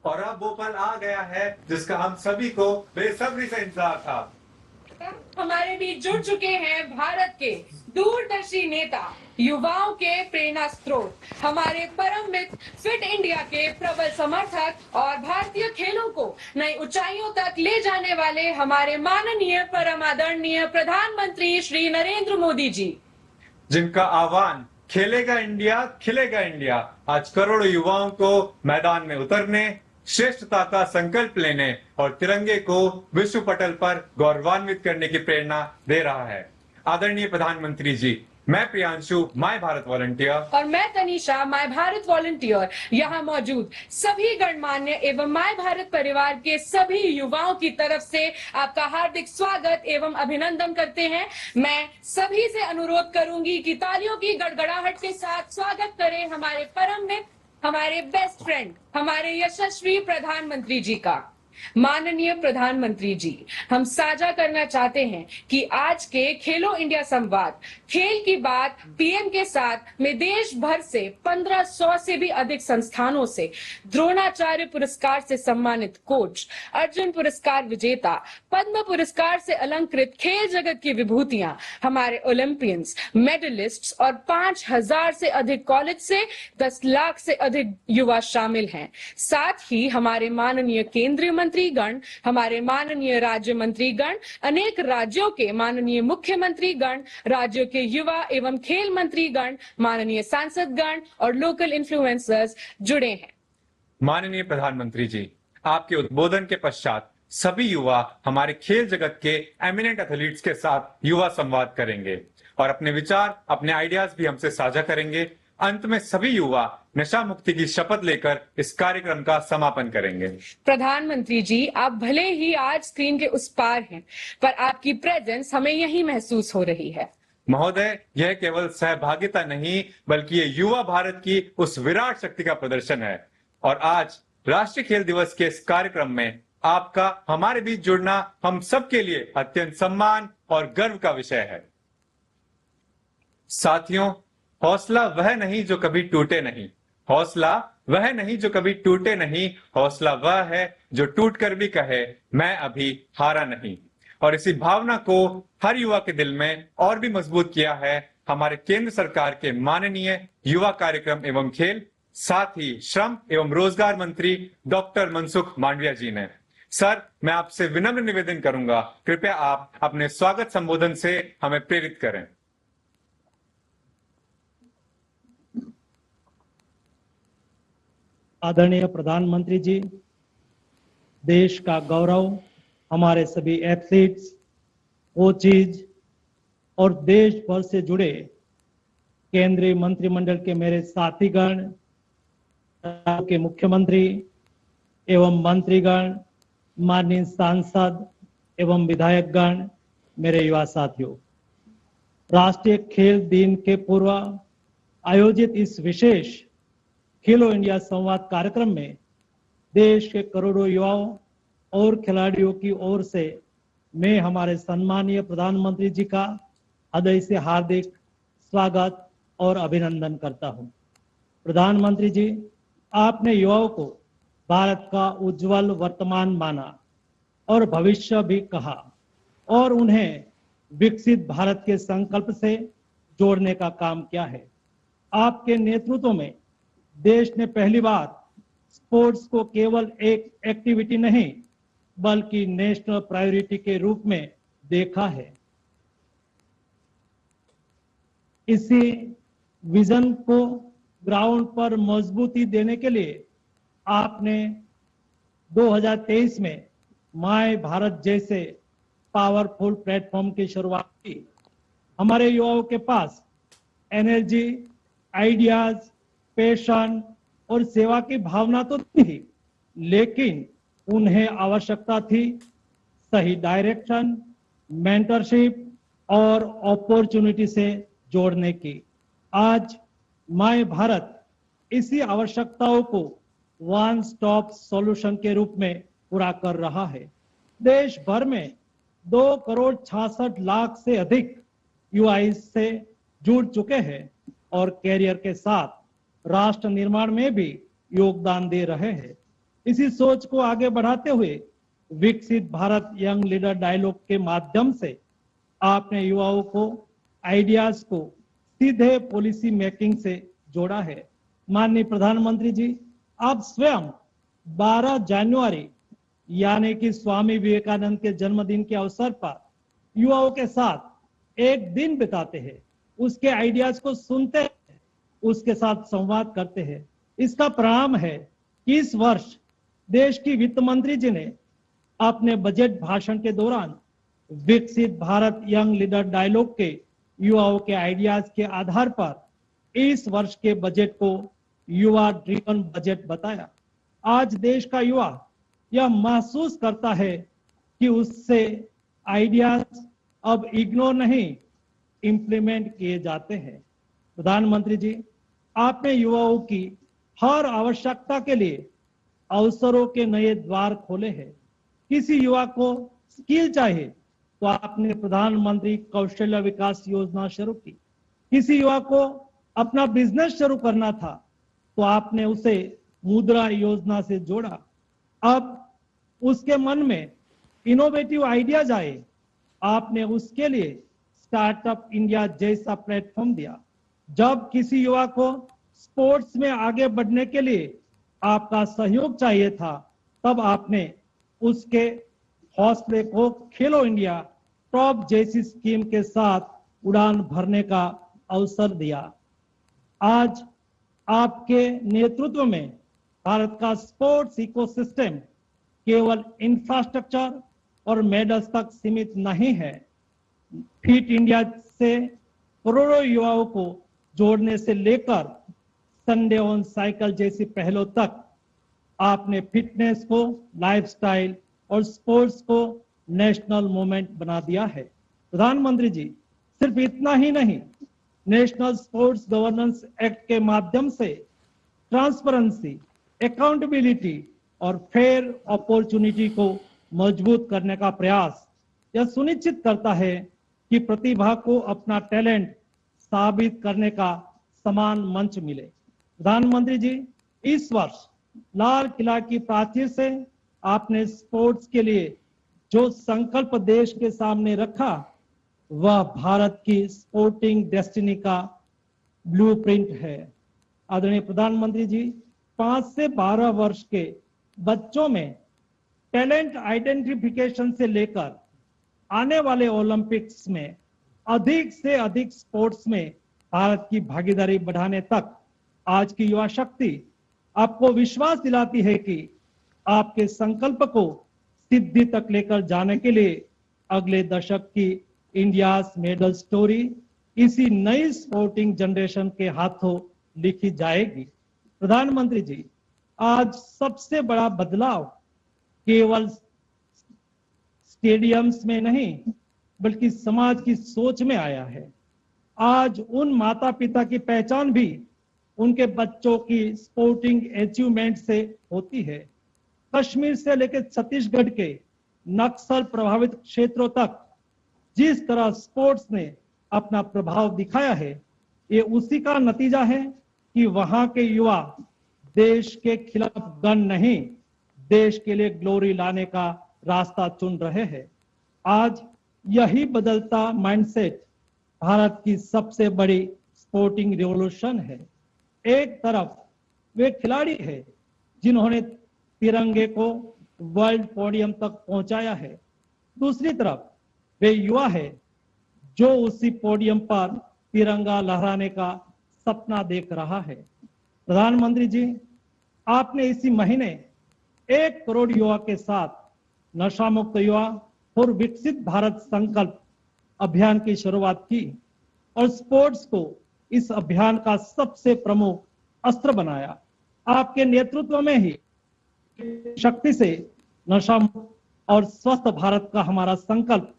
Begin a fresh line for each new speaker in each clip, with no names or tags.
और अब वो पल आ गया है जिसका हम सभी को बेसब्री से इंतजार था।
हमारे बीच जुड़ चुके हैं भारत के दूरदर्शी नेता, युवाओं के प्रेरणा स्रोत, हमारे परम मित्र, फिट इंडिया के प्रबल समर्थक और भारतीय खेलों को नई ऊंचाइयों तक ले जाने वाले हमारे माननीय परम आदरणीय प्रधानमंत्री श्री नरेंद्र मोदी जी,
जिनका आह्वान खेलेगा इंडिया खिलेगा इंडिया आज करोड़ों युवाओं को मैदान में उतरने, श्रेष्ठता का संकल्प लेने और तिरंगे को विश्व पटल पर गौरवान्वित करने की प्रेरणा दे रहा है। आदरणीय प्रधानमंत्री जी, मैं प्रियांशु माय भारत वॉलंटियर
और मैं तनीषा माय भारत वॉलंटियर यहाँ मौजूद सभी गणमान्य एवं माय भारत परिवार के सभी युवाओं की तरफ से आपका हार्दिक स्वागत एवं अभिनंदन करते हैं। मैं सभी से अनुरोध करूंगी कि तालियों की गड़गड़ाहट के साथ स्वागत करें हमारे परम मित्र, हमारे बेस्ट फ्रेंड, हमारे यशस्वी प्रधानमंत्री जी का। माननीय प्रधानमंत्री जी, हम साझा करना चाहते हैं कि आज के खेलो इंडिया संवाद खेल की बात पीएम के साथ में देश भर से 1500 से भी अधिक संस्थानों से द्रोणाचार्य पुरस्कार से सम्मानित कोच, अर्जुन पुरस्कार विजेता, पद्म पुरस्कार से अलंकृत खेल जगत की विभूतियां, हमारे ओलंपियंस, मेडलिस्ट्स और 5000 से अधिक कॉलेज से 10 लाख से अधिक युवा शामिल हैं। साथ ही हमारे माननीय केंद्रीय मंत्रीगण, हमारे माननीय राज्य मंत्रीगण, अनेक राज्यों के माननीय मुख्यमंत्रीगण, राज्यों के युवा एवं खेल मंत्रीगण, माननीय सांसदगण और लोकल इन्फ्लुएंसर्स जुड़े हैं।
माननीय प्रधानमंत्री जी, आपके उद्बोधन के पश्चात सभी युवा हमारे खेल जगत के एमिनेंट एथलीट्स के साथ युवा संवाद करेंगे और अपने विचार, अपने आइडियाज भी हमसे साझा करेंगे। अंत में सभी युवा नशा मुक्ति की शपथ लेकर इस कार्यक्रम का समापन करेंगे।
प्रधानमंत्री जी, आप भले ही आज स्क्रीन के उस पार हैं, पर आपकी प्रेजेंस हमें यही महसूस हो रही है।
महोदय, यह केवल सहभागिता नहीं बल्कि ये युवा भारत की उस विराट शक्ति का प्रदर्शन है और आज राष्ट्रीय खेल दिवस के इस कार्यक्रम में आपका हमारे बीच जुड़ना हम सबके लिए अत्यंत सम्मान और गर्व का विषय है। साथियों, हौसला वह नहीं जो कभी टूटे नहीं, हौसला वह नहीं जो कभी टूटे नहीं, हौसला वह है जो टूट कर भी कहे मैं अभी हारा नहीं। और इसी भावना को हर युवा के दिल में और भी मजबूत किया है हमारे केंद्र सरकार के माननीय युवा कार्यक्रम एवं खेल, साथ ही श्रम एवं रोजगार मंत्री डॉक्टर मनसुख मांडविया जी ने। सर, मैं आपसे विनम्र निवेदन करूंगा, कृपया आप अपने स्वागत संबोधन से हमें प्रेरित करें।
आदरणीय प्रधानमंत्री जी, देश का गौरव हमारे सभी एथलीट्स, कोचेज और देश भर से जुड़े केंद्रीय मंत्रिमंडल के मेरे साथीगण, के मुख्यमंत्री एवं मंत्रीगण, माननीय सांसद एवं विधायकगण, मेरे युवा साथियों, राष्ट्रीय खेल दिन के पूर्व आयोजित इस विशेष खेलो इंडिया संवाद कार्यक्रम में देश के करोड़ों युवाओं और खिलाड़ियों की ओर से मैं हमारे सम्मानीय प्रधानमंत्री जी का हृदय से हार्दिक स्वागत और अभिनंदन करता हूं। प्रधानमंत्री जी, आपने युवाओं को भारत का उज्जवल वर्तमान माना और भविष्य भी कहा और उन्हें विकसित भारत के संकल्प से जोड़ने का काम किया है। आपके नेतृत्व में देश ने पहली बार स्पोर्ट्स को केवल एक एक्टिविटी नहीं बल्कि नेशनल प्रायोरिटी के रूप में देखा है। इसी विजन को ग्राउंड पर मजबूती देने के लिए आपने 2023 में माय भारत जैसे पावरफुल प्लेटफॉर्म की शुरुआत की। हमारे युवाओं के पास एनर्जी, आइडियाज, पैशन और सेवा की भावना तो थी, लेकिन उन्हें आवश्यकता थी सही डायरेक्शन, मेंटरशिप और अपॉर्चुनिटी से जोड़ने की। आज माय भारत इसी आवश्यकताओं को वन स्टॉप सॉल्यूशन के रूप में पूरा कर रहा है। देश भर में 2,66,00,000 से अधिक युवा इससे जुड़ चुके हैं और कैरियर के साथ राष्ट्र निर्माण में भी योगदान दे रहे हैं। इसी सोच को आगे बढ़ाते हुए विकसित भारत यंग लीडर डायलॉग के माध्यम से आपने युवाओं को आइडियाज को सीधे पॉलिसी मेकिंग से जोड़ा है। माननीय प्रधानमंत्री जी, आप स्वयं 12 जनवरी यानी कि स्वामी विवेकानंद के जन्मदिन के अवसर पर युवाओं के साथ एक दिन बिताते हैं, उसके आइडियाज को सुनते हैं, उसके साथ संवाद करते हैं। इसका परिणाम है कि इस वर्ष देश की वित्त मंत्री जी ने अपने बजट भाषण के दौरान विकसित भारत यंग लीडर डायलॉग के युवाओं के आइडियाज के आधार पर इस वर्ष के बजट को युवा ड्रिवन बजट बताया। आज देश का युवा यह महसूस करता है कि उससे आइडियाज अब इग्नोर नहीं, इंप्लीमेंट किए जाते हैं। प्रधानमंत्री जी, आपने युवाओं की हर आवश्यकता के लिए अवसरों के नए द्वार खोले हैं। किसी युवा को स्किल चाहिए तो आपने प्रधानमंत्री कौशल्य विकास योजना शुरू की। किसी युवा को अपना बिजनेस शुरू करना था तो आपने उसे मुद्रा योजना से जोड़ा। अब उसके मन में इनोवेटिव आइडियाज आए, आपने उसके लिए स्टार्टअप इंडिया जैसा प्लेटफॉर्म दिया। जब किसी युवा को स्पोर्ट्स में आगे बढ़ने के लिए आपका सहयोग चाहिए था, तब आपने उसके हौसले को खेलो इंडिया टॉप जैसी स्कीम के साथ उड़ान भरने का अवसर दिया। आज आपके नेतृत्व में भारत का स्पोर्ट्स इकोसिस्टम केवल इंफ्रास्ट्रक्चर और मेडल्स तक सीमित नहीं है। फिट इंडिया से करोड़ों युवाओं को जोड़ने से लेकर संडे ऑन साइकिल जैसी पहलों तक आपने फिटनेस को लाइफस्टाइल और स्पोर्ट्स को नेशनल मूवमेंट बना दिया है। प्रधानमंत्री जी, सिर्फ इतना ही नहीं, नेशनल स्पोर्ट्स गवर्नेंस एक्ट के माध्यम से ट्रांसपेरेंसी, अकाउंटेबिलिटी और फेयर अपॉर्चुनिटी को मजबूत करने का प्रयास यह सुनिश्चित करता है कि प्रतिभा को अपना टैलेंट साबित करने का समान मंच मिले। प्रधानमंत्री जी, इस वर्ष लाल किला की प्राचीर से आपने स्पोर्ट्स के लिए जो संकल्प देश के सामने रखा, वह भारत की स्पोर्टिंग डेस्टिनी का ब्लूप्रिंट है। आदरणीय प्रधानमंत्री जी, 5 से 12 वर्ष के बच्चों में टैलेंट आइडेंटिफिकेशन से लेकर आने वाले ओलंपिक्स में अधिक से अधिक स्पोर्ट्स में भारत की भागीदारी बढ़ाने तक आज की युवा शक्ति आपको विश्वास दिलाती है कि आपके संकल्प को सिद्धि तक लेकर जाने के लिए अगले दशक की इंडिया मेडल स्टोरी इसी नई स्पोर्टिंग जनरेशन के हाथों लिखी जाएगी। प्रधानमंत्री जी, आज सबसे बड़ा बदलाव केवल स्टेडियम्स में नहीं बल्कि समाज की सोच में आया है। आज उन माता पिता की पहचान भी उनके बच्चों की स्पोर्टिंग अचीवमेंट से होती है। कश्मीर से लेकर छत्तीसगढ़ के नक्सल प्रभावित क्षेत्रों तक जिस तरह स्पोर्ट्स ने अपना प्रभाव दिखाया है, ये उसी का नतीजा है कि वहां के युवा देश के खिलाफ गन नहीं, देश के लिए ग्लोरी लाने का रास्ता चुन रहे हैं। आज यही बदलता माइंडसेट भारत की सबसे बड़ी स्पोर्टिंग रिवॉल्यूशन है। एक तरफ वे खिलाड़ी हैं जिन्होंने तिरंगे को वर्ल्ड पोडियम तक पहुंचाया है, दूसरी तरफ वे युवा है जो उसी पोडियम पर तिरंगा लहराने का सपना देख रहा है। प्रधानमंत्री जी, आपने इसी महीने 1 करोड़ युवा के साथ नशा मुक्त युवा और विकसित भारत संकल्प अभियान की शुरुआत की और स्पोर्ट्स को इस अभियान का सबसे प्रमुख अस्त्र बनाया। आपके नेतृत्व में ही शक्ति से नशा मुक्त और स्वस्थ भारत का हमारा संकल्प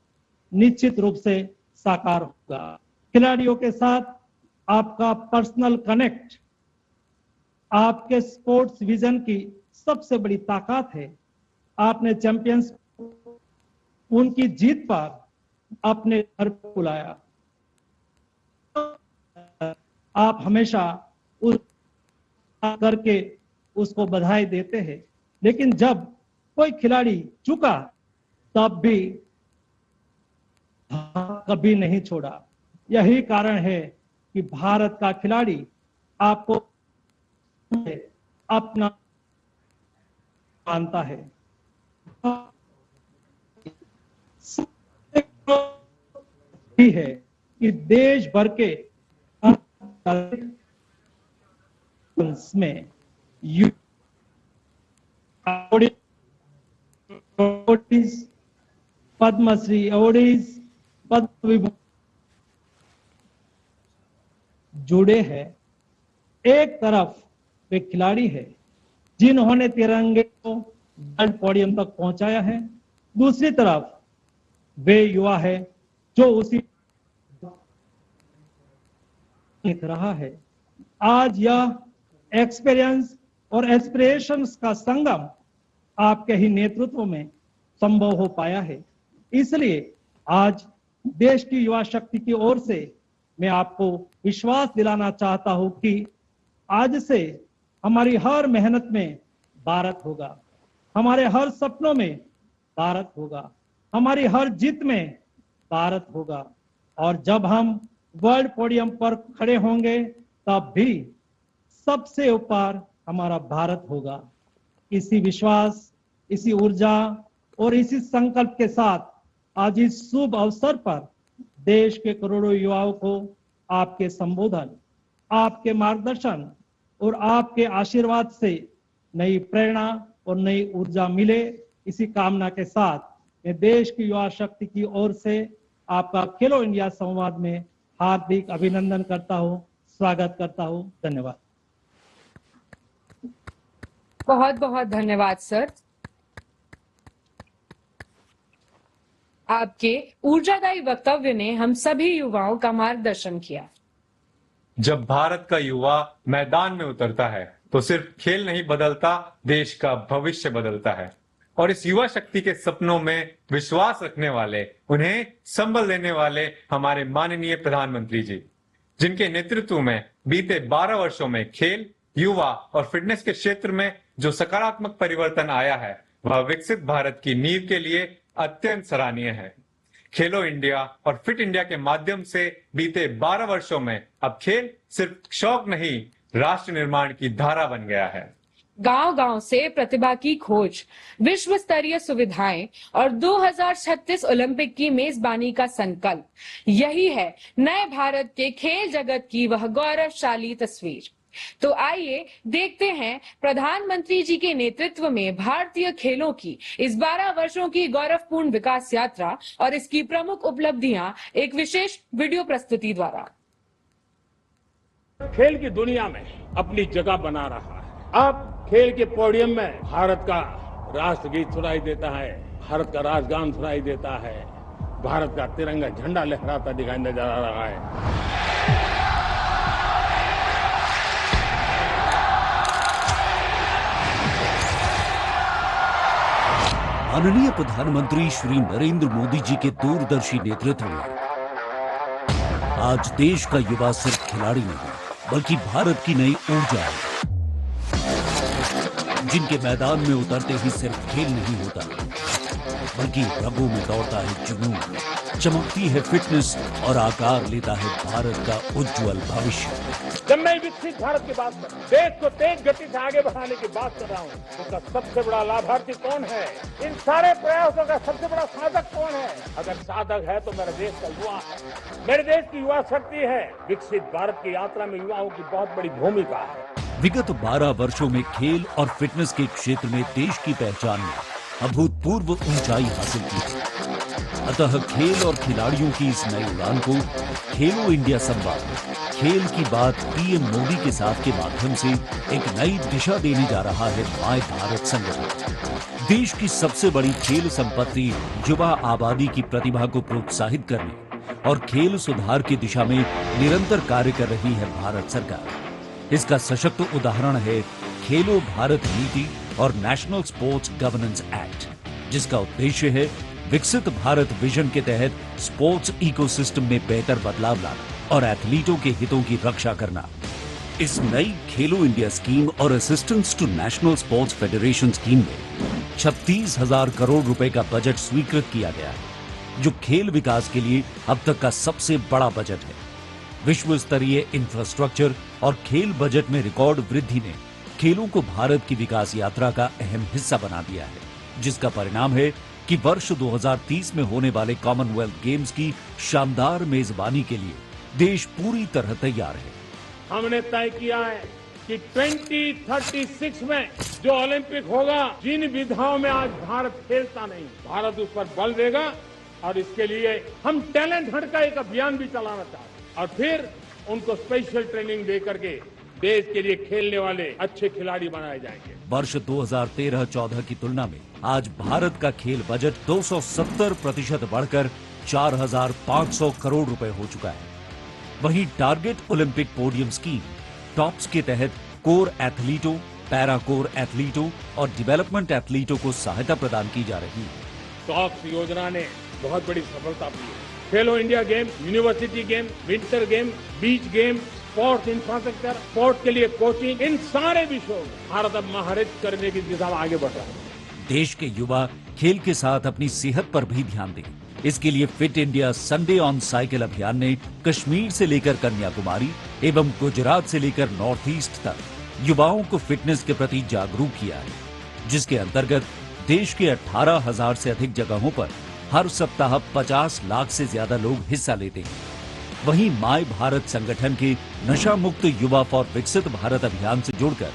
निश्चित रूप से साकार होगा। खिलाड़ियों के साथ आपका पर्सनल कनेक्ट आपके स्पोर्ट्स विजन की सबसे बड़ी ताकत है। आपने चैंपियंस उनकी जीत पर अपने घर बुलाया। आप हमेशा उस करके उसको बधाई देते हैं। लेकिन जब कोई खिलाड़ी चूका तब भी कभी नहीं छोड़ा। यही कारण है कि भारत का खिलाड़ी आपको अपना मानता है। है कि देश भर के में पद्मश्री अवार्डीज पद्म विभूषण जुड़े हैं। एक तरफ वे खिलाड़ी है जिन्होंने तिरंगे को वर्ल्ड पोडियम तक पहुंचाया है, दूसरी तरफ वे युवा है जो उसी रहा है। आज यह एक्सपीरियंस और एस्पिरेशंस का संगम आपके ही नेतृत्व में संभव हो पाया है। इसलिए आज देश की युवा शक्ति की ओर से मैं आपको विश्वास दिलाना चाहता हूं कि आज से हमारी हर मेहनत में भारत होगा, हमारे हर सपनों में भारत होगा, हमारी हर जीत में भारत होगा, और जब हम वर्ल्ड पोडियम पर खड़े होंगे तब भी सबसे ऊपर हमारा भारत होगा। इसी विश्वास, इसी ऊर्जा और इसी संकल्प के साथ आज इस शुभ अवसर पर देश के करोड़ों युवाओं को आपके संबोधन, आपके मार्गदर्शन और आपके आशीर्वाद से नई प्रेरणा और नई ऊर्जा मिले, इसी कामना के साथ मैं देश की युवा शक्ति की ओर से आपका खेलो इंडिया संवाद में हार्दिक अभिनंदन करता हूं, स्वागत करता हूं। धन्यवाद।
बहुत बहुत धन्यवाद सर। आपके ऊर्जादायी वक्तव्य ने हम सभी युवाओं का मार्गदर्शन किया।
जब भारत का युवा मैदान में उतरता है तो सिर्फ खेल नहीं बदलता, देश का भविष्य बदलता है। और इस युवा शक्ति के सपनों में विश्वास रखने वाले, उन्हें संबल देने वाले हमारे माननीय प्रधानमंत्री जी, जिनके नेतृत्व में बीते 12 वर्षों में खेल, युवा और फिटनेस के क्षेत्र में जो सकारात्मक परिवर्तन आया है, वह विकसित भारत की नींव के लिए अत्यंत सराहनीय है। खेलो इंडिया और फिट इंडिया के माध्यम से बीते 12 वर्षों में अब खेल सिर्फ शौक नहीं, राष्ट्र निर्माण की धारा बन गया है।
गांव-गांव से प्रतिभा की खोज, विश्व स्तरीय सुविधाएं और 2036 ओलंपिक की मेजबानी का संकल्प, यही है नए भारत के खेल जगत की वह गौरवशाली तस्वीर। तो आइए देखते हैं प्रधानमंत्री जी के नेतृत्व में भारतीय खेलों की इस 12 वर्षों की गौरवपूर्ण विकास यात्रा और इसकी प्रमुख उपलब्धियां एक विशेष वीडियो प्रस्तुति द्वारा।
खेल की दुनिया में अपनी जगह बना रहा है। अब खेल के पोडियम में भारत का राष्ट्रगीत सुनाई देता है, भारत का राष्ट्रगान सुनाई देता है, भारत का तिरंगा झंडा लहराता दिखाई नजर आ रहा है।
माननीय प्रधानमंत्री श्री नरेंद्र मोदी जी के दूरदर्शी नेतृत्व में आज देश का युवा सिर्फ खिलाड़ी नहीं, बल्कि भारत की नई ऊर्जा है, जिनके मैदान में उतरते ही सिर्फ खेल नहीं होता, बल्कि रगों में दौड़ता है जुनून, चमकती है फिटनेस और आकार लेता है भारत का उज्जवल भविष्य।
जब मैं विकसित भारत की बात कर रहा हूं, देश को तेज गति से आगे बढ़ाने की बात कर रहा हूं, उसका सबसे बड़ा लाभार्थी कौन है? इन सारे प्रयासों का सबसे बड़ा साधक कौन है? अगर साधक है तो मेरे देश का युवा है, मेरे देश की युवा शक्ति है। विकसित भारत की यात्रा में युवाओं की बहुत बड़ी भूमिका है।
विगत 12 वर्षों में खेल और फिटनेस के क्षेत्र में देश की पहचान ने अभूतपूर्व ऊंचाई हासिल की है। अतः खेल और खिलाड़ियों की इस नई उड़ान को खेलो इंडिया संवाद, खेल की बात पीएम मोदी के साथ के माध्यम से एक नई दिशा देने जा रहा है माय भारत संगठन। देश की सबसे बड़ी खेल संपत्ति युवा आबादी की प्रतिभा को प्रोत्साहित करने और खेल सुधार की दिशा में निरंतर कार्य कर रही है भारत सरकार। इसका सशक्त उदाहरण है खेलो भारत नीति और नेशनल स्पोर्ट्स गवर्नेंस एक्ट, जिसका उद्देश्य है विकसित भारत विजन के तहत स्पोर्ट्स इकोसिस्टम में बेहतर बदलाव लाना और एथलीटों के हितों की रक्षा करना। इस नई खेलो इंडिया स्कीम और assistance to national sports federation scheme में 36,000 करोड़ रुपए का बजट स्वीकृत किया गया है, जो खेल विकास के लिए अब तक का सबसे बड़ा बजट है। विश्व स्तरीय इंफ्रास्ट्रक्चर और खेल बजट में रिकॉर्ड वृद्धि ने खेलों को भारत की विकास यात्रा का अहम हिस्सा बना दिया है, जिसका परिणाम है कि वर्ष 2030 में होने वाले कॉमनवेल्थ गेम्स की शानदार मेजबानी के लिए देश पूरी तरह तैयार है।
हमने तय किया है कि 2036 में जो ओलंपिक होगा, जिन विधाओं में आज भारत खेलता नहीं, भारत उस पर बल देगा और इसके लिए हम टैलेंट हंट का एक अभियान भी चलाना चाहते हैं और फिर उनको स्पेशल ट्रेनिंग दे करके देश के लिए खेलने वाले अच्छे खिलाड़ी बनाए जाएंगे।
वर्ष 2013-14 की तुलना में आज भारत का खेल बजट 270% बढ़कर 4,500 करोड़ रुपए हो चुका है। वहीं target Olympic podium scheme tops के तहत कोर एथलीटों, पैरा कोर एथलीटों और डेवलपमेंट एथलीटों को सहायता प्रदान की जा रही है।
टॉप्स योजना ने बहुत बड़ी सफलता दी है। Khelo India game, university game, winter game, beach game, sports infrastructure, sports के लिए कोचिंग, इन सारे विषयों में भारत अब महारत करने की दिशा में आगे बढ़ रहा है।
देश के युवा खेल के साथ अपनी सेहत पर भी ध्यान दें। इसके लिए fit India Sunday on cycle अभियान ने कश्मीर से लेकर कन्याकुमारी एवं गुजरात से लेकर नॉर्थ ईस्ट तक युवाओं को फिटनेस के प्रति जागरूक किया है, जिसके अंतर्गत देश के 18,000 से अधिक जगहों पर हर सप्ताह 50 लाख से ज्यादा लोग हिस्सा लेते हैं। वहीं माय भारत संगठन के नशा मुक्त युवा फॉर विकसित भारत अभियान से जुड़कर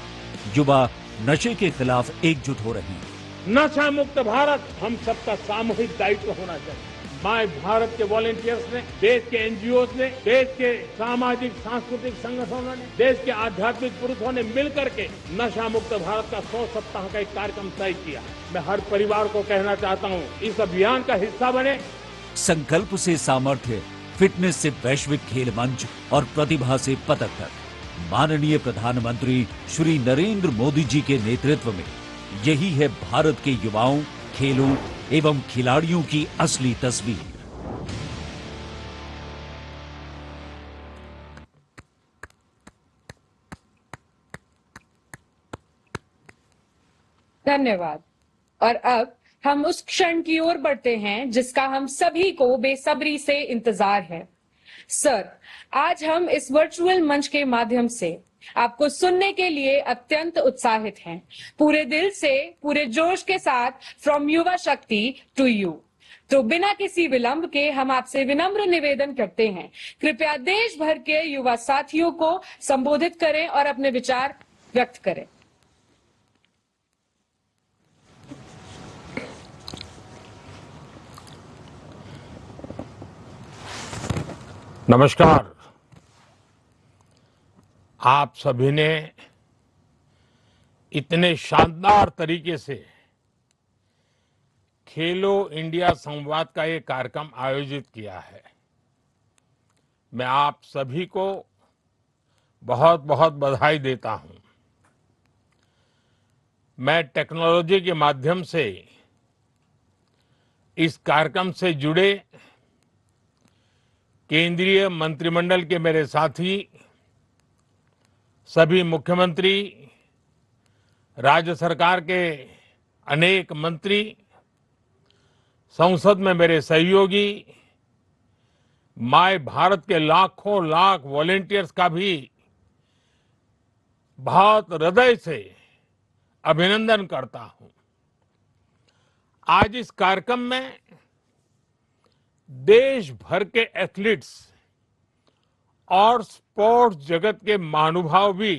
युवा नशे के खिलाफ एकजुट हो रहे हैं।
नशा मुक्त भारत हम सबका सामूहिक दायित्व होना चाहिए। माय भारत के वॉलेंटियर्स ने, देश के एनजीओ ने, देश के सामाजिक सांस्कृतिक संगठनों ने, देश के आध्यात्मिक पुरुषों ने मिलकर के नशा मुक्त भारत का 100 सप्ताह का एक कार्यक्रम तय किया। मैं हर परिवार को कहना चाहता हूँ, इस अभियान का हिस्सा बने।
संकल्प से सामर्थ्य, फिटनेस से वैश्विक खेल मंच और प्रतिभा से पदक तक माननीय प्रधानमंत्री श्री नरेंद्र मोदी जी के नेतृत्व में यही है भारत के युवाओं, खेलों एवं खिलाड़ियों की असली तस्वीर।
धन्यवाद। और अब हम उस क्षण की ओर बढ़ते हैं जिसका हम सभी को बेसब्री से इंतजार है। सर, आज हम इस वर्चुअल मंच के माध्यम से आपको सुनने के लिए अत्यंत उत्साहित हैं। पूरे दिल से, पूरे जोश के साथ, फ्रॉम युवा शक्ति टू यू। तो बिना किसी विलंब के हम आपसे विनम्र निवेदन करते हैं, कृपया देश भर के युवा साथियों को संबोधित करें और अपने विचार व्यक्त करें।
नमस्कार। आप सभी ने इतने शानदार तरीके से खेलो इंडिया संवाद का ये कार्यक्रम आयोजित किया है। मैं आप सभी को बहुत बहुत बधाई देता हूं। मैं टेक्नोलॉजी के माध्यम से इस कार्यक्रम से जुड़े केंद्रीय मंत्रिमंडल के मेरे साथी, सभी मुख्यमंत्री, राज्य सरकार के अनेक मंत्री, संसद में मेरे सहयोगी, माय भारत के लाखों लाख वॉलेंटियर्स का भी बहुत हृदय से अभिनंदन करता हूं। आज इस कार्यक्रम में देश भर के एथलीट्स और स्पोर्ट्स जगत के महानुभाव भी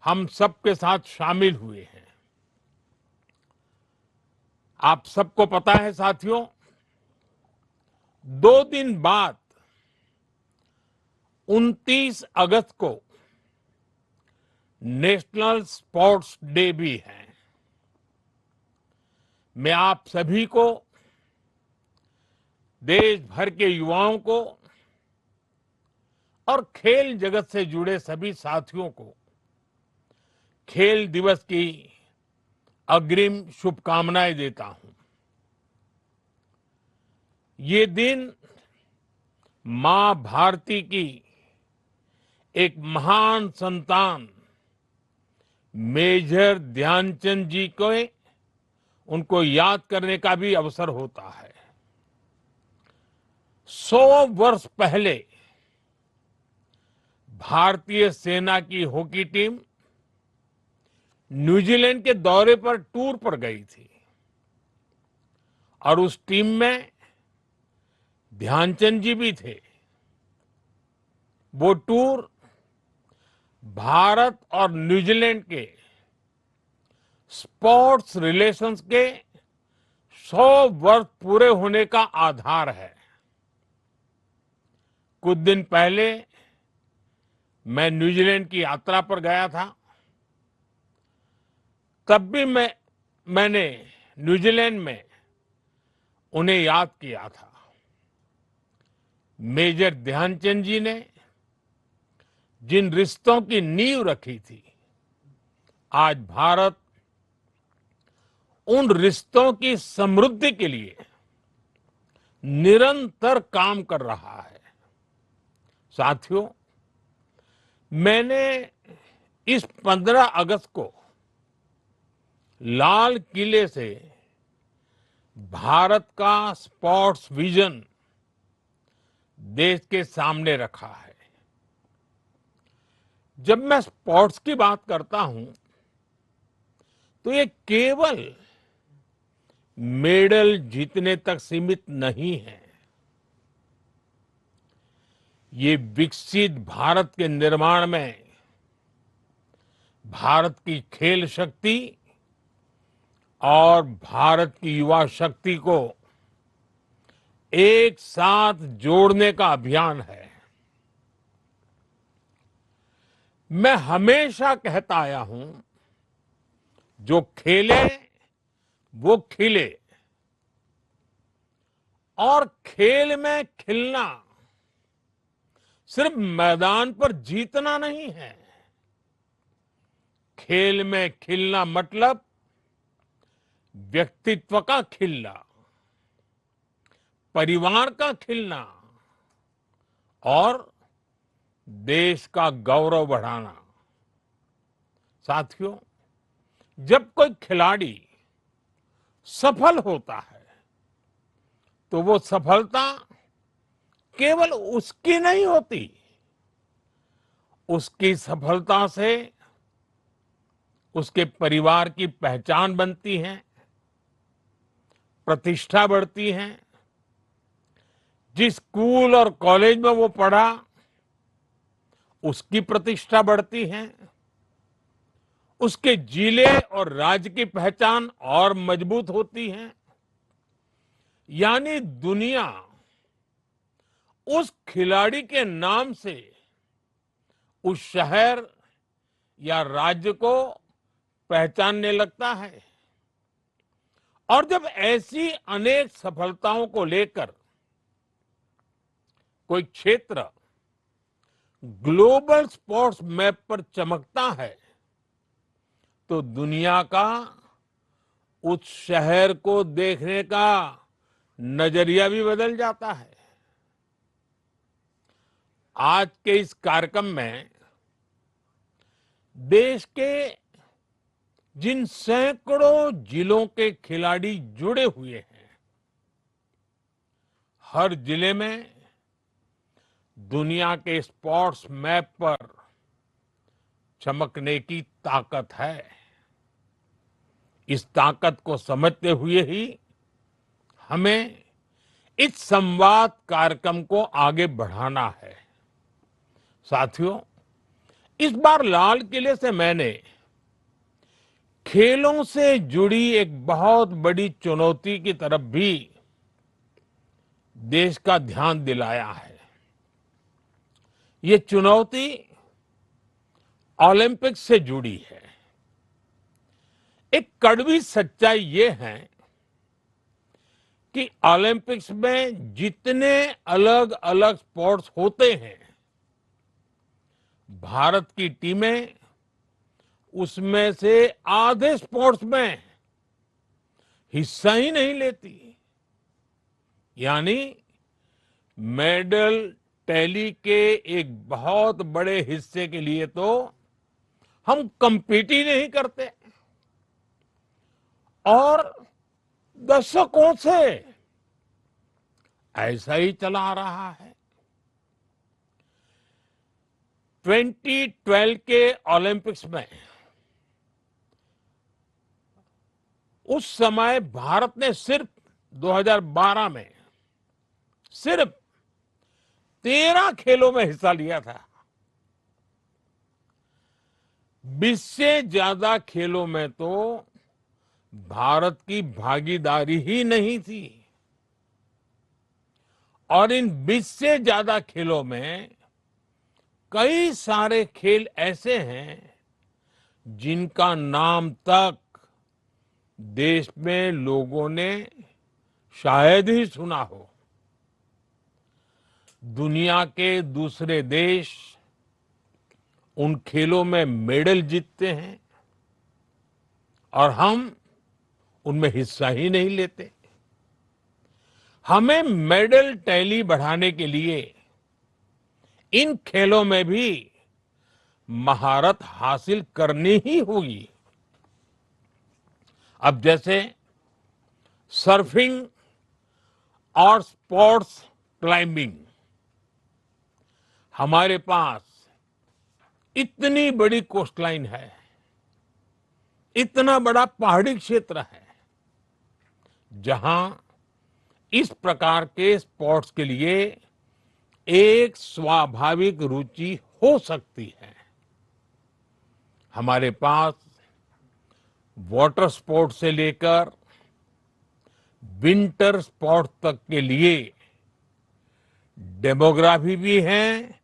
हम सबके साथ शामिल हुए हैं। आप सबको पता है साथियों, 2 दिन बाद 29 अगस्त को नेशनल स्पोर्ट्स डे भी है। मैं आप सभी को, देश भर के युवाओं को और खेल जगत से जुड़े सभी साथियों को खेल दिवस की अग्रिम शुभकामनाएं देता हूं। ये दिन मां भारती की एक महान संतान मेजर ध्यानचंद जी को उनको याद करने का भी अवसर होता है। 100 वर्ष पहले भारतीय सेना की हॉकी टीम न्यूजीलैंड के दौरे पर टूर पर गई थी और उस टीम में ध्यानचंद जी भी थे। वो टूर भारत और न्यूजीलैंड के स्पोर्ट्स रिलेशंस के 100 वर्ष पूरे होने का आधार है। कुछ दिन पहले मैं न्यूजीलैंड की यात्रा पर गया था। तब भी मैंने न्यूजीलैंड में उन्हें याद किया था। मेजर ध्यानचंद जी ने जिन रिश्तों की नींव रखी थी, आज भारत उन रिश्तों की समृद्धि के लिए निरंतर काम कर रहा है। साथियों, मैंने इस 15 अगस्त को लाल किले से भारत का स्पोर्ट्स विजन देश के सामने रखा है। जब मैं स्पोर्ट्स की बात करता हूं तो ये केवल मेडल जीतने तक सीमित नहीं है। ये विकसित भारत के निर्माण में भारत की खेल शक्ति और भारत की युवा शक्ति को एक साथ जोड़ने का अभियान है। मैं हमेशा कहता आया हूं, जो खेले वो खिले। और खेल में खिलना सिर्फ मैदान पर जीतना नहीं है। खेल में खिलना मतलब व्यक्तित्व का खिलना, परिवार का खिलना और देश का गौरव बढ़ाना। साथियों, जब कोई खिलाड़ी सफल होता है तो वो सफलता केवल उसकी नहीं होती, उसकी सफलता से उसके परिवार की पहचान बनती है, प्रतिष्ठा बढ़ती है। जिस स्कूल और कॉलेज में वो पढ़ा उसकी प्रतिष्ठा बढ़ती है, उसके जिले और राज्य की पहचान और मजबूत होती है। यानी दुनिया उस खिलाड़ी के नाम से उस शहर या राज्य को पहचानने लगता है। और जब ऐसी अनेक सफलताओं को लेकर कोई क्षेत्र ग्लोबल स्पोर्ट्स मैप पर चमकता है तो दुनिया का उस शहर को देखने का नजरिया भी बदल जाता है। आज के इस कार्यक्रम में देश के जिन सैकड़ों जिलों के खिलाड़ी जुड़े हुए हैं, हर जिले में दुनिया के स्पोर्ट्स मैप पर चमकने की ताकत है। इस ताकत को समझते हुए ही हमें इस संवाद कार्यक्रम को आगे बढ़ाना है। साथियों, इस बार लाल किले से मैंने खेलों से जुड़ी एक बहुत बड़ी चुनौती की तरफ भी देश का ध्यान दिलाया है। ये चुनौती ओलंपिक्स से जुड़ी है। एक कड़वी सच्चाई ये है कि ओलंपिक्स में जितने अलग अलग स्पोर्ट्स होते हैं, भारत की टीमें उसमें से आधे स्पोर्ट्स में हिस्सा ही नहीं लेती। यानी मेडल टैली के एक बहुत बड़े हिस्से के लिए तो हम compete ही नहीं करते और दशकों से ऐसा ही चला आ रहा है। 2012 के ओलंपिक्स में उस समय भारत ने सिर्फ 2012 में सिर्फ 13 खेलों में हिस्सा लिया था। 20 से ज्यादा खेलों में तो भारत की भागीदारी ही नहीं थी और इन 20 से ज्यादा खेलों में कई सारे खेल ऐसे हैं जिनका नाम तक देश में लोगों ने शायद ही सुना हो। दुनिया के दूसरे देश उन खेलों में मेडल जीतते हैं और हम उनमें हिस्सा ही नहीं लेते। हमें मेडल टैली बढ़ाने के लिए इन खेलों में भी महारत हासिल करनी ही होगी। अब जैसे सर्फिंग और स्पोर्ट्स क्लाइंबिंग, हमारे पास इतनी बड़ी कोस्टलाइन है, इतना बड़ा पहाड़ी क्षेत्र है जहां इस प्रकार के स्पोर्ट्स के लिए एक स्वाभाविक रुचि हो सकती है। हमारे पास वाटर स्पोर्ट्स से लेकर विंटर स्पोर्ट्स तक के लिए डेमोग्राफी भी है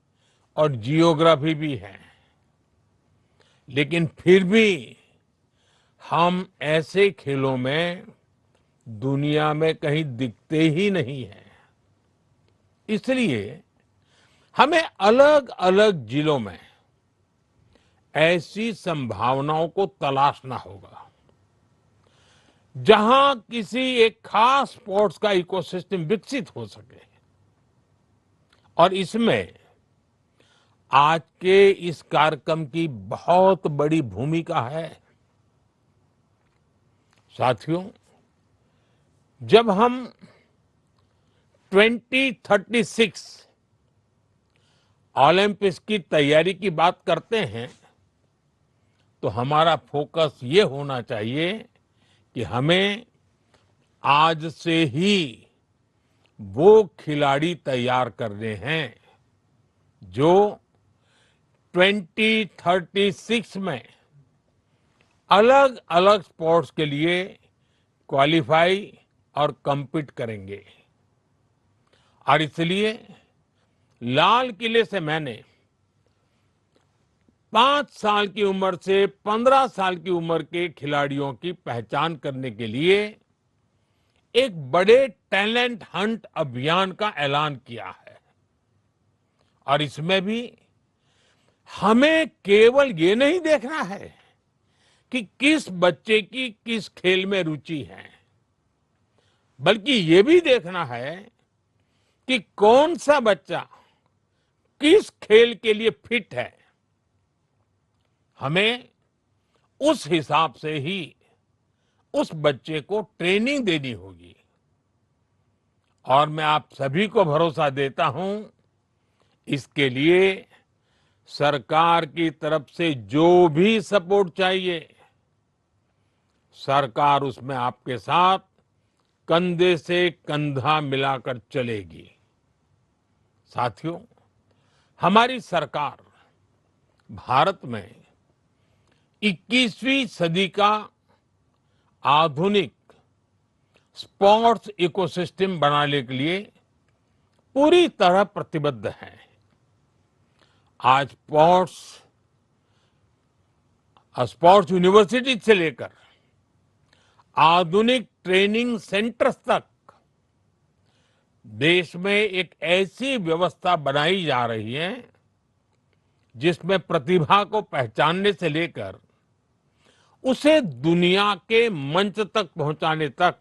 और जियोग्राफी भी है, लेकिन फिर भी हम ऐसे खेलों में दुनिया में कहीं दिखते ही नहीं हैं। इसलिए हमें अलग अलग जिलों में ऐसी संभावनाओं को तलाशना होगा जहां किसी एक खास स्पोर्ट्स का इकोसिस्टम विकसित हो सके। और इसमें आज के इस कार्यक्रम की बहुत बड़ी भूमिका है। साथियों, जब हम 2036 ओलंपिक्स की तैयारी की बात करते हैं तो हमारा फोकस ये होना चाहिए कि हमें आज से ही वो खिलाड़ी तैयार करने हैं जो 2036 में अलग अलग स्पोर्ट्स के लिए क्वालिफाई और कम्पीट करेंगे। और इसलिए लाल किले से मैंने 5 साल की उम्र से 15 साल की उम्र के खिलाड़ियों की पहचान करने के लिए एक बड़े टैलेंट हंट अभियान का ऐलान किया है। और इसमें भी हमें केवल ये नहीं देखना है कि किस बच्चे की किस खेल में रुचि है, बल्कि ये भी देखना है कि कौन सा बच्चा किस खेल के लिए फिट है। हमें उस हिसाब से ही उस बच्चे को ट्रेनिंग देनी होगी। और मैं आप सभी को भरोसा देता हूं, इसके लिए सरकार की तरफ से जो भी सपोर्ट चाहिए, सरकार उसमें आपके साथ कंधे से कंधा मिलाकर चलेगी। साथियों, हमारी सरकार भारत में 21वीं सदी का आधुनिक स्पोर्ट्स इकोसिस्टम बनाने के लिए पूरी तरह प्रतिबद्ध है। आज स्पोर्ट्स यूनिवर्सिटी से लेकर आधुनिक ट्रेनिंग सेंटर्स तक देश में एक ऐसी व्यवस्था बनाई जा रही है जिसमें प्रतिभा को पहचानने से लेकर उसे दुनिया के मंच तक पहुंचाने तक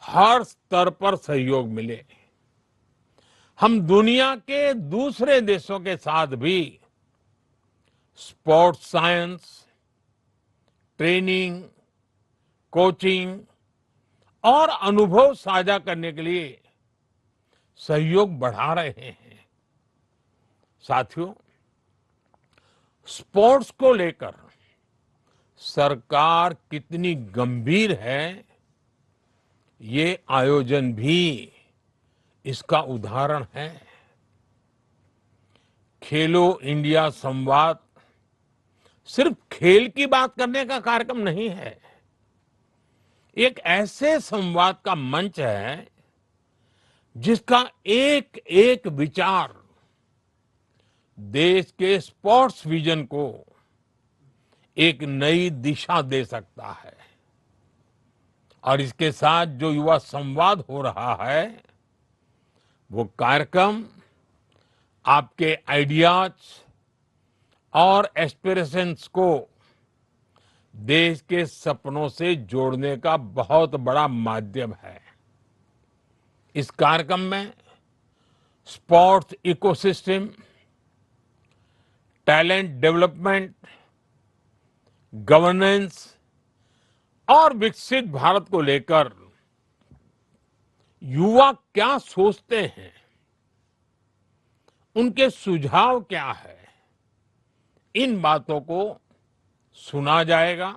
हर स्तर पर सहयोग मिले। हम दुनिया के दूसरे देशों के साथ भी स्पोर्ट्स साइंस, ट्रेनिंग, कोचिंग और अनुभव साझा करने के लिए सहयोग बढ़ा रहे हैं। साथियों, स्पोर्ट्स को लेकर सरकार कितनी गंभीर है, ये आयोजन भी इसका उदाहरण है। खेलो इंडिया संवाद सिर्फ खेल की बात करने का कार्यक्रम नहीं है, एक ऐसे संवाद का मंच है जिसका एक एक विचार देश के स्पोर्ट्स विजन को एक नई दिशा दे सकता है। और इसके साथ जो युवा संवाद हो रहा है, वो कार्यक्रम आपके आइडियाज और एस्पिरेशंस को देश के सपनों से जोड़ने का बहुत बड़ा माध्यम है। इस कार्यक्रम में sports ecosystem, talent development, governance और विकसित भारत को लेकर युवा क्या सोचते हैं, उनके सुझाव क्या है, इन बातों को सुना जाएगा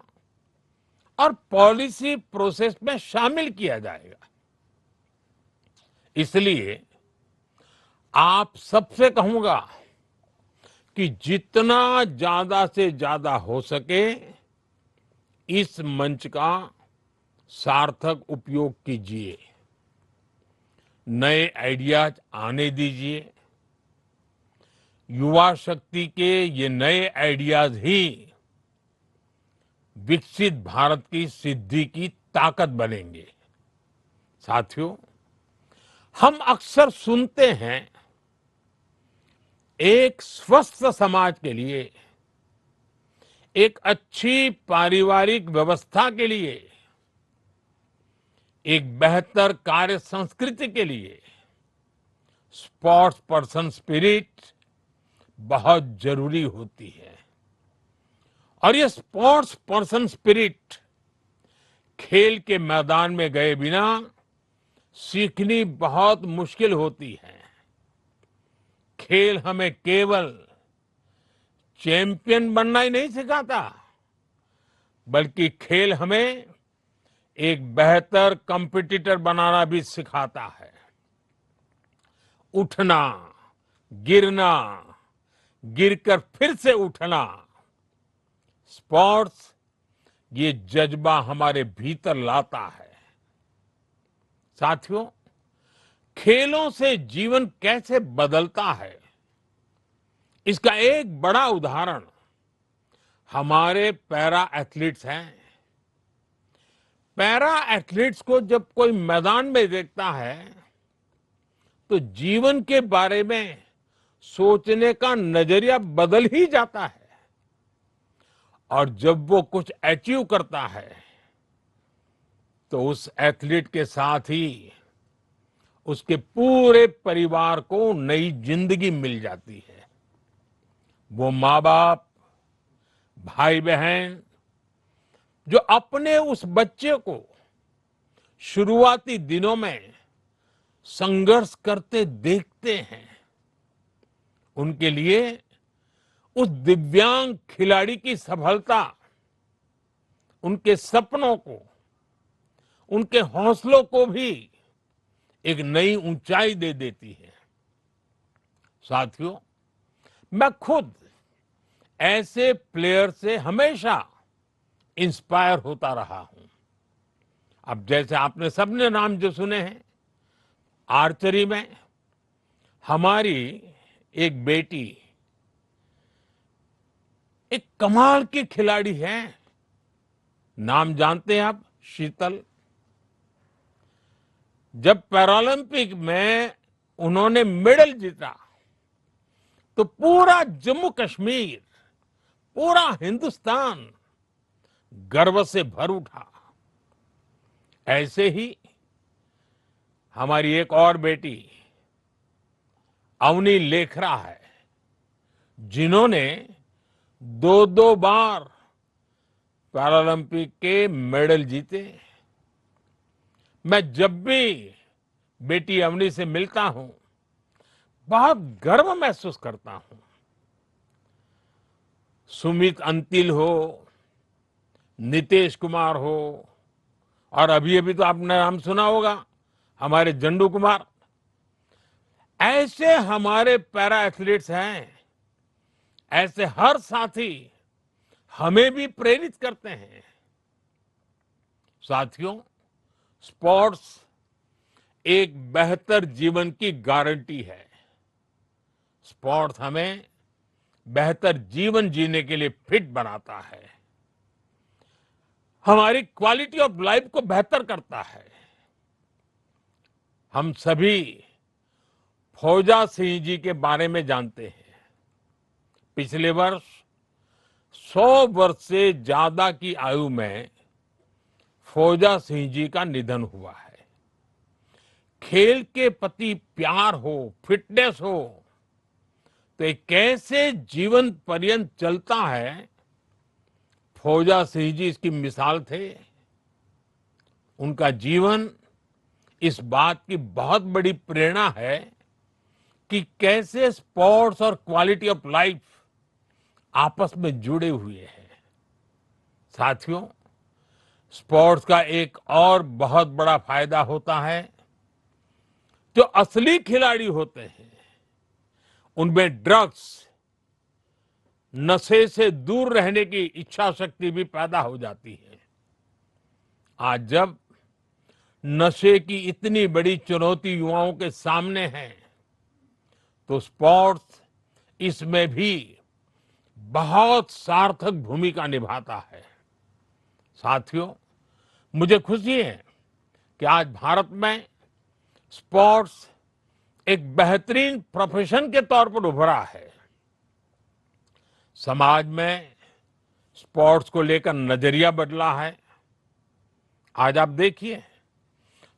और पॉलिसी प्रोसेस में शामिल किया जाएगा। इसलिए आप सबसे कहूंगा कि जितना ज्यादा से ज्यादा हो सके इस मंच का सार्थक उपयोग कीजिए, नए आइडियाज आने दीजिए। युवा शक्ति के ये नए आइडियाज ही विकसित भारत की सिद्धि की ताकत बनेंगे। साथियों, हम अक्सर सुनते हैं एक स्वस्थ समाज के लिए, एक अच्छी पारिवारिक व्यवस्था के लिए, एक बेहतर कार्य संस्कृति के लिए स्पोर्ट्स पर्सन स्पिरिट बहुत जरूरी होती है। और ये स्पोर्ट्स पर्सन स्पिरिट खेल के मैदान में गए बिना सीखनी बहुत मुश्किल होती है। खेल हमें केवल चैंपियन बनना ही नहीं सिखाता, बल्कि खेल हमें एक बेहतर कंपटीटर बनाना भी सिखाता है। उठना, गिरना, गिरकर फिर से उठना, स्पोर्ट्स ये जज्बा हमारे भीतर लाता है। साथियों, खेलों से जीवन कैसे बदलता है, इसका एक बड़ा उदाहरण हमारे पैरा एथलीट्स हैं। पैरा एथलीट्स को जब कोई मैदान में देखता है तो जीवन के बारे में सोचने का नजरिया बदल ही जाता है। और जब वो कुछ अचीव करता है तो उस एथलीट के साथ ही उसके पूरे परिवार को नई जिंदगी मिल जाती है। वो माँ बाप, भाई बहन जो अपने उस बच्चे को शुरुआती दिनों में संघर्ष करते देखते हैं, उनके लिए उस दिव्यांग खिलाड़ी की सफलता उनके सपनों को, उनके हौसलों को भी एक नई ऊंचाई दे देती है। साथियों, मैं खुद ऐसे प्लेयर से हमेशा इंस्पायर होता रहा हूं। अब जैसे आपने सबने नाम जो सुने हैं, आर्चरी में हमारी एक बेटी एक कमाल की खिलाड़ी है। नाम जानते हैं आप? शीतल। जब पैरालंपिक में उन्होंने मेडल जीता तो पूरा जम्मू कश्मीर, पूरा हिंदुस्तान गर्व से भर उठा। ऐसे ही हमारी एक और बेटी अवनी लेखरा है, जिन्होंने दो दो बार पैरालंपिक के मेडल जीते। मैं जब भी बेटी अवनी से मिलता हूं, बहुत गर्व महसूस करता हूं। सुमित अंतिल हो, नीतीश कुमार हो, और अभी अभी तो आपने नाम सुना होगा हमारे जंडू कुमार, ऐसे हमारे पैरा एथलीट्स हैं। ऐसे हर साथी हमें भी प्रेरित करते हैं। साथियों, स्पोर्ट्स एक बेहतर जीवन की गारंटी है। स्पोर्ट्स हमें बेहतर जीवन जीने के लिए फिट बनाता है, हमारी क्वालिटी ऑफ लाइफ को बेहतर करता है। हम सभी फौजा सिंह जी के बारे में जानते हैं। पिछले वर्ष 100 वर्ष से ज्यादा की आयु में फौजा सिंह जी का निधन हुआ है। खेल के प्रति प्यार हो, फिटनेस हो, तो ये कैसे जीवन पर्यंत चलता है, फौजा सिंह जी इसकी मिसाल थे। उनका जीवन इस बात की बहुत बड़ी प्रेरणा है कि कैसे स्पोर्ट्स और क्वालिटी ऑफ लाइफ आपस में जुड़े हुए हैं। साथियों, स्पोर्ट्स का एक और बहुत बड़ा फायदा होता है, जो असली खिलाड़ी होते हैं उनमें ड्रग्स, नशे से दूर रहने की इच्छा शक्ति भी पैदा हो जाती है। आज जब नशे की इतनी बड़ी चुनौती युवाओं के सामने है, तो स्पोर्ट्स इसमें भी बहुत सार्थक भूमिका निभाता है। साथियों, मुझे खुशी है कि आज भारत में स्पोर्ट्स एक बेहतरीन प्रोफेशन के तौर पर उभरा है। समाज में स्पोर्ट्स को लेकर नजरिया बदला है। आज आप देखिए,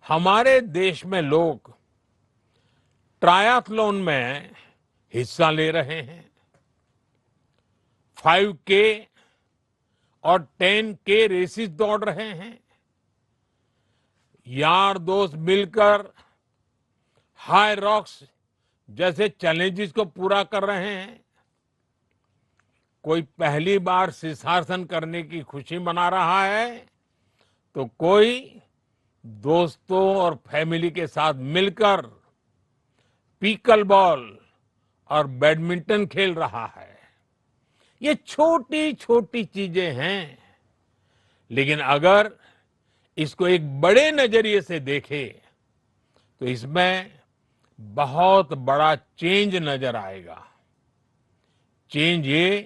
हमारे देश में लोग ट्रायथलॉन में हिस्सा ले रहे हैं। 5K और 10K रेसेस दौड़ रहे हैं। यार दोस्त मिलकर हाई रॉक्स जैसे चैलेंजेस को पूरा कर रहे हैं। कोई पहली बार शीर्षासन करने की खुशी मना रहा है, तो कोई दोस्तों और फैमिली के साथ मिलकर पीकल बॉल और बैडमिंटन खेल रहा है। ये छोटी छोटी चीजें हैं, लेकिन अगर इसको एक बड़े नजरिए से देखें, तो इसमें बहुत बड़ा चेंज नजर आएगा। चेंज ये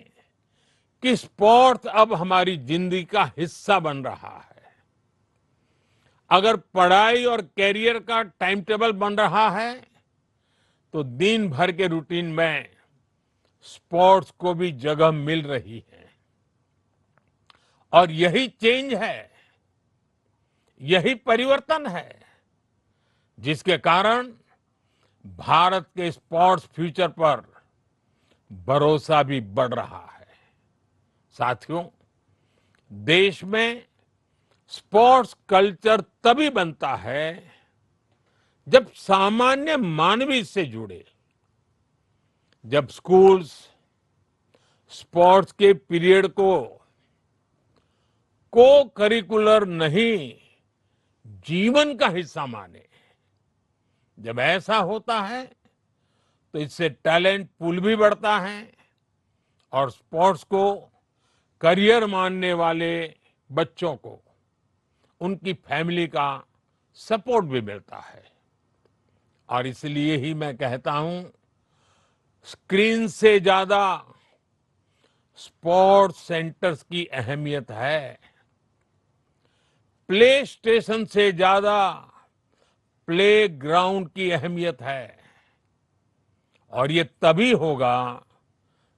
कि स्पोर्ट्स अब हमारी जिंदगी का हिस्सा बन रहा है। अगर पढ़ाई और कैरियर का टाइम टेबल बन रहा है, तो दिन भर के रूटीन में स्पोर्ट्स को भी जगह मिल रही है। और यही चेंज है, यही परिवर्तन है, जिसके कारण भारत के स्पोर्ट्स फ्यूचर पर भरोसा भी बढ़ रहा है। साथियों, देश में स्पोर्ट्स कल्चर तभी बनता है जब सामान्य मानवी इससे जुड़े। जब स्कूल्स स्पोर्ट्स के पीरियड को करिकुलर नहीं, जीवन का हिस्सा माने। जब ऐसा होता है, तो इससे टैलेंट पूल भी बढ़ता है और स्पोर्ट्स को करियर मानने वाले बच्चों को उनकी फैमिली का सपोर्ट भी मिलता है। और इसलिए ही मैं कहता हूं, स्क्रीन से ज्यादा स्पोर्ट्स सेंटर्स की अहमियत है। प्ले स्टेशन से ज्यादा प्ले ग्राउंड की अहमियत है। और ये तभी होगा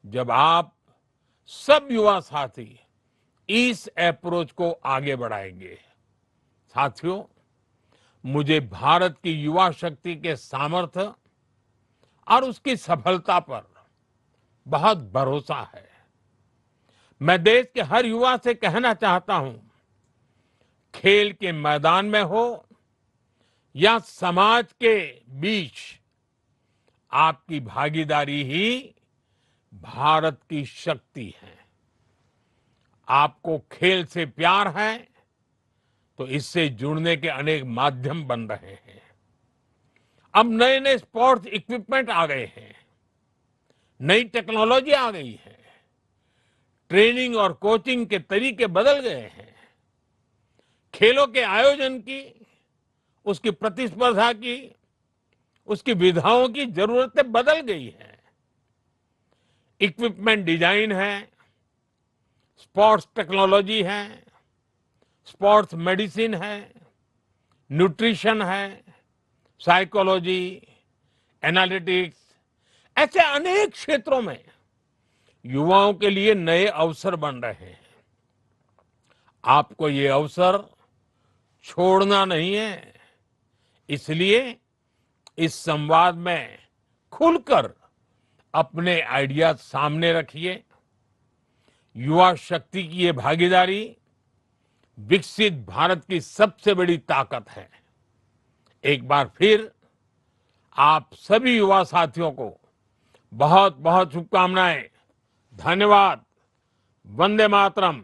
जब आप सब युवा साथी इस अप्रोच को आगे बढ़ाएंगे। साथियों, मुझे भारत की युवा शक्ति के सामर्थ्य और उसकी सफलता पर बहुत भरोसा है। मैं देश के हर युवा से कहना चाहता हूं, खेल के मैदान में हो या समाज के बीच, आपकी भागीदारी ही भारत की शक्ति है। आपको खेल से प्यार है तो इससे जुड़ने के अनेक माध्यम बन रहे हैं। अब नए नए स्पोर्ट्स इक्विपमेंट आ गए हैं, नई टेक्नोलॉजी आ गई है, ट्रेनिंग और कोचिंग के तरीके बदल गए हैं, खेलों के आयोजन की, उसकी प्रतिस्पर्धा की, उसकी विधाओं की जरूरतें बदल गई हैं। इक्विपमेंट डिजाइन है, स्पोर्ट्स टेक्नोलॉजी है, स्पोर्ट्स मेडिसिन है, न्यूट्रिशन है, साइकोलॉजी, एनालिटिक्स, ऐसे अनेक क्षेत्रों में युवाओं के लिए नए अवसर बन रहे हैं। आपको ये अवसर छोड़ना नहीं है। इसलिए इस संवाद में खुलकर अपने आइडियाज सामने रखिए। युवा शक्ति की ये भागीदारी विकसित भारत की सबसे बड़ी ताकत है। एक बार फिर आप सभी युवा साथियों को बहुत बहुत शुभकामनाएं। धन्यवाद। वंदे मातरम।